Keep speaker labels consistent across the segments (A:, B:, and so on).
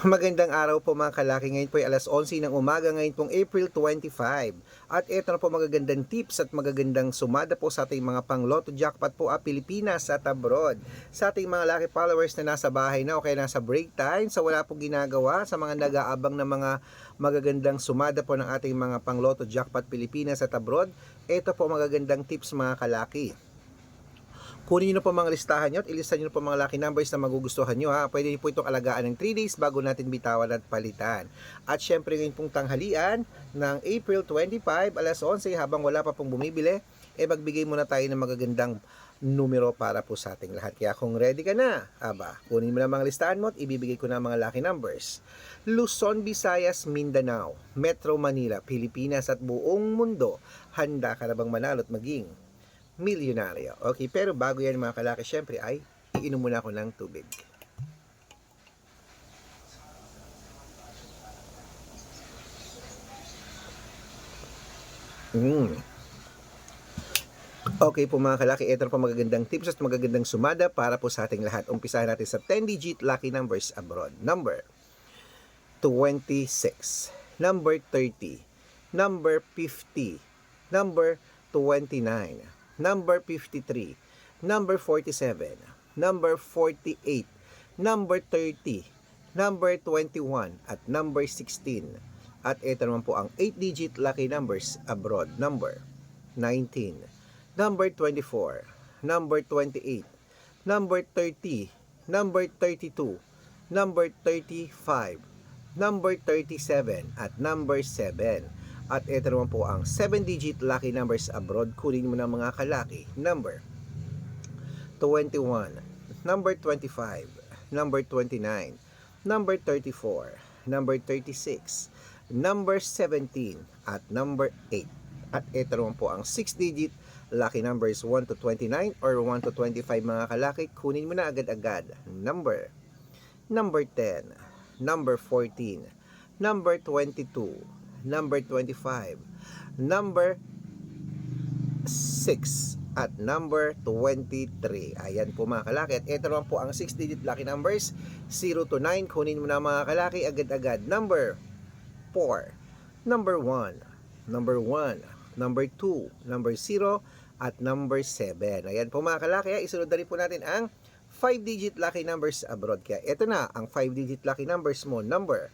A: Magandang araw po mga kalaki. Ngayon po ay alas 11 ng umaga, ngayon pong April 25. At ito na po magagandang tips at magagandang sumada po sa ating mga pang Lotto Jackpot po Pilipinas at abroad. Sa ating mga laki followers na nasa bahay na o kaya nasa break time, sa wala po ginagawa, sa mga nag-aabang ng mga magagandang sumada po ng ating mga pang Lotto Jackpot Pilipinas at abroad, ito po magagandang tips mga kalaki. Kunin nyo po mga listahan nyo at ilista nyo po mga lucky numbers na magugustuhan nyo ha. Pwede nyo po itong alagaan ng 3 days bago natin bitawan at palitan. At syempre ngayon pong tanghalian ng April 25, alas 11 habang wala pa pong bumibili, magbigay muna tayo ng magagandang numero para po sa ating lahat. Kaya kung ready ka na, kunin mo na mga listahan mo at ibibigay ko na mga lucky numbers. Luzon, Visayas, Mindanao, Metro Manila, Pilipinas at buong mundo. Handa ka na bang manalo at maging milyonaryo? Okay, pero bago yan mga kalaki, syempre ay iinom muna ako ng tubig. Okay po mga kalaki, ito po magagandang tips at magagandang sumada para po sa ating lahat. Umpisahan natin sa 10-digit lucky numbers abroad. Number 26, number 30, number 50, number 29, number 53, number 47, number 48, number 30, number 21, at number 16. At ito naman po ang 8-digit lucky numbers abroad. Number 19, number 24, number 28, number 30, number 32, number 35, number 37, at number 7. At ito naman po ang 7-digit lucky numbers abroad. Kunin mo na mga kalaki. Number 21, number 25, number 29, number 34, number 36, number 17, at number 8. At ito naman po ang 6-digit lucky numbers 1 to 29 or 1 to 25 mga kalaki. Kunin mo na agad-agad. Number 10, number 14, number 22, number 25, number 6, at number 23. Ayan po mga kalaki. At ito naman po ang 6-digit lucky numbers 0 to 9. Kunin mo na mga kalaki agad-agad. Number 4, number 1, number 1, number 2, number 0, at number 7. Ayan po mga kalaki. Isunod na rin po natin ang 5-digit lucky numbers abroad. Kaya ito na ang 5-digit lucky numbers mo. Number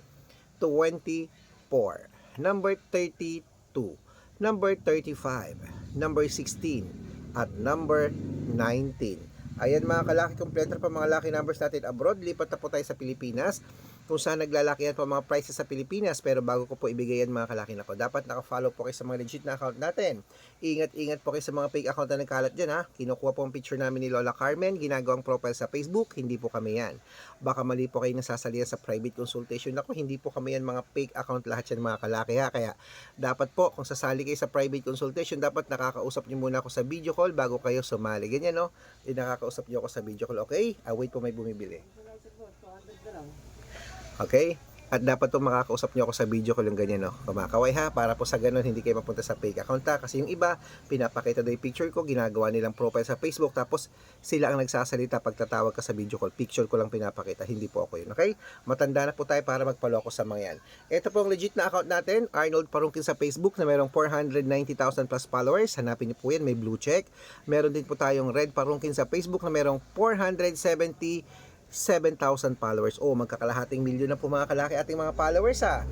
A: 24, number 32, number 35, number 16, at number 19. Ayan mga kalaki, kompleto pa mga lucky numbers natin abroad. Lipat na po tayo sa Pilipinas kung saan naglalakihan po mga prices sa Pilipinas. Pero bago ko po ibigay yan mga kalaki nako, dapat naka-follow po kayo sa mga legit na account natin. Ingat-ingat po kayo sa mga fake account na nagkalat dyan ha. Kinukuha po ang picture namin ni Lola Carmen, ginagawang profile sa Facebook, hindi po kami yan. Baka mali po kayo nasasalihan sa private consultation. Ako, hindi po kami yan, mga fake account lahat yan mga kalaki ha. Kaya dapat po kung sasali kayo sa private consultation, dapat nakakausap nyo muna ako sa video call bago kayo sumali. Ganyan no, nakakausap nyo ako sa video call. Okay, wait po, may bumibili. Okay? At dapat po makakausap nyo ako sa video ko yung ganyan, no? Kumakaway ha, para po sa ganun hindi kayo mapunta sa fake account ha. Kasi yung iba, pinapakita daw yung picture ko, ginagawa nilang profile sa Facebook, tapos sila ang nagsasalita pag tatawag ka sa video call. Picture ko lang pinapakita, hindi po ako yun, okay? Matanda na po tayo para magpaloko sa mga yan. Ito po ang legit na account natin, Arnold Parungkin sa Facebook, na mayroong 490,000 plus followers. Hanapin niyo po yan, may blue check. Meron din po tayong Red Parungkin sa Facebook na mayroong 477,000 followers. Magkakalahating milyon na po mga kalaki ating mga followers ha.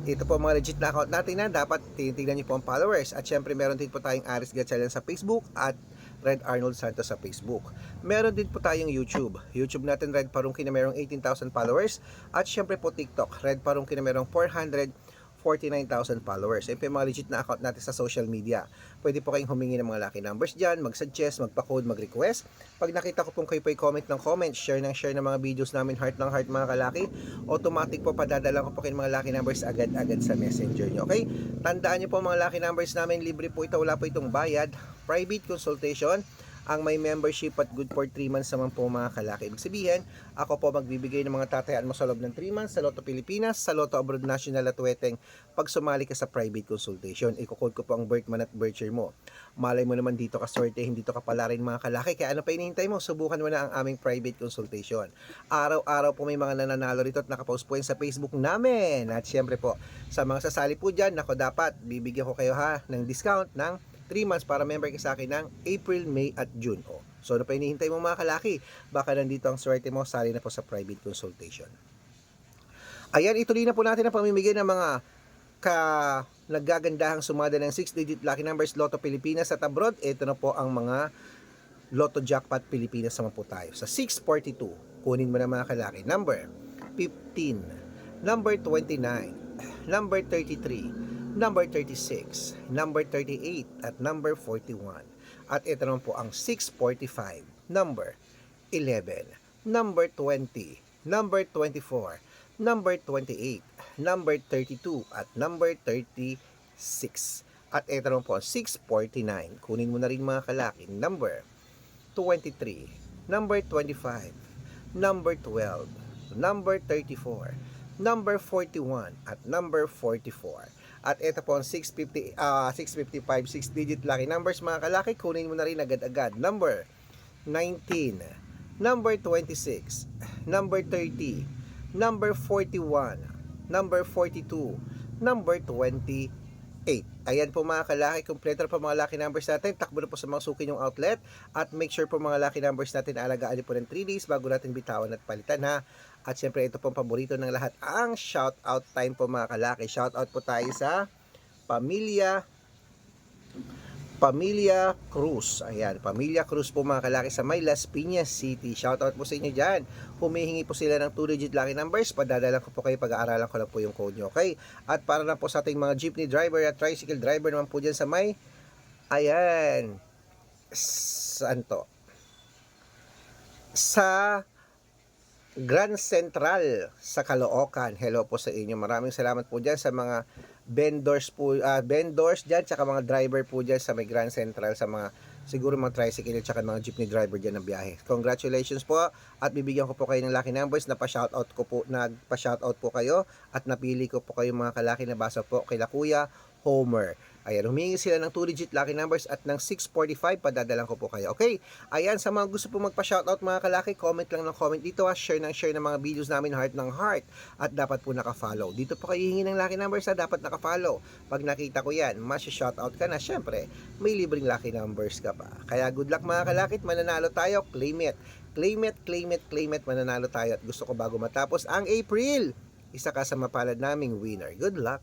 A: Ito po mga legit na account natin na dapat tinitingnan niyo po ang followers. At syempre meron din po tayong Aris Gatchalian sa Facebook at Red Arnold Santos sa Facebook. Meron din po tayong YouTube. YouTube natin Red Parungkin na mayroong 18,000 followers. At syempre po TikTok, Red Parungkin na mayroong 449,000 followers. Ito yung mga legit na account natin sa social media. Pwede po kayong humingi ng mga lucky numbers dyan, mag-suggest, magpa-code, mag-request. Pag nakita ko pong kayo po comment ng comment, share ng mga videos namin, heart ng heart mga kalaki, automatic po padadala ko po kayo mga lucky numbers agad-agad sa messenger nyo. Okay? Tandaan nyo po mga lucky numbers namin, libre po ito, wala po itong bayad. Private consultation ang may membership at good for 3 months naman po mga kalaki. Ibig sabihin, ako po magbibigay ng mga tatayaan mo sa loob ng 3 months sa Lotto Pilipinas, sa Lotto Abroad National at Weteng pag sumali ka sa private consultation. Iko-code ko po ang birth month at birth year mo. Malay mo naman dito ka swerte, hindi to kapala rin mga kalaki. Kaya ano pa hinihintay mo? Subukan mo na ang aming private consultation. Araw-araw po may mga nananalo rito at nakapost po yan sa Facebook namin. At syempre po, sa mga sasali po dyan, nako dapat, bibigyan ko kayo ha ng discount ng 3 months para member ka sa akin ng April, May at June. O, so ano pa hinihintay mo mga kalaki? Baka nandito ang swerte mo, sali na po sa private consultation. Ayan, ituloy na po natin ang pamimigay ng mga naggagandahang sumada ng 6-digit lucky numbers Lotto Pilipinas at abroad. Ito na po ang mga Lotto Jackpot Pilipinas naman po tayo. Sa 642, kunin mo na mga kalaki. Number 15, number 29, number 33, number 36, number 38, at number 41. At ito naman po ang 645, number 11, number 20, number 24, number 28, number 32, at number 36. At ito naman po ang 649. Kunin mo na rin mga kalaki. Number 23, number 25, number 12, number 34, number 41, at number 44. At ito po ang 655, 6-digit lucky numbers mga kalaki. Kunin mo na rin agad-agad. Number 19, number 26, number 30, number 41, number 42, number 28. Ayan po mga kalaki, kompleto na po mga lucky numbers natin. Takbo na po sa mga suki yung outlet. At make sure po mga lucky numbers natin alagaan po ng 3 days bago natin bitawan at palitan ha. At syempre ito pong paborito ng lahat, ang shoutout time po mga kalaki. Shoutout po tayo sa Pamilya Cruz. Ayan, Pamilya Cruz po mga kalaki sa May Las Piñas City. Shoutout po sa inyo dyan. Humihingi po sila ng 2-digit lucky numbers. Padadalan ko po kayo, pag-aaralan ko lang po yung code nyo. Okay? At para na po sa ating mga jeepney driver at tricycle driver naman po dyan sa May, ayan, saan to? Sa Grand Central sa Caloocan. Hello po sa inyo. Maraming salamat po dyan sa mga vendors po, vendors dyan, tsaka mga driver po dyan sa may Grand Central, sa mga siguro mga tricycle tsaka mga jeepney driver dyan ng biyahe. Congratulations po at bibigyan ko po kayo ng lucky numbers. Nagpa-shoutout po kayo at napili ko po kayo mga kalaki na basa po kay Kuya Homer. Ayan, humingi sila ng 2-digit lucky numbers at ng 645, padadalan ko po kayo. Okay? Ayan, sa mga gusto po magpa-shoutout mga kalaki, comment lang ng comment dito ha. Share ng mga videos namin, heart ng heart. At dapat po naka-follow. Dito po kayo hihingi ng lucky numbers ha, dapat naka-follow. Pag nakita ko yan, masya-shoutout ka na. Syempre, may libreng lucky numbers ka pa. Kaya good luck mga kalakit, mananalo tayo, claim it. Claim it, mananalo tayo. At gusto ko bago matapos ang April, isa ka sa mapalad naming winner. Good luck!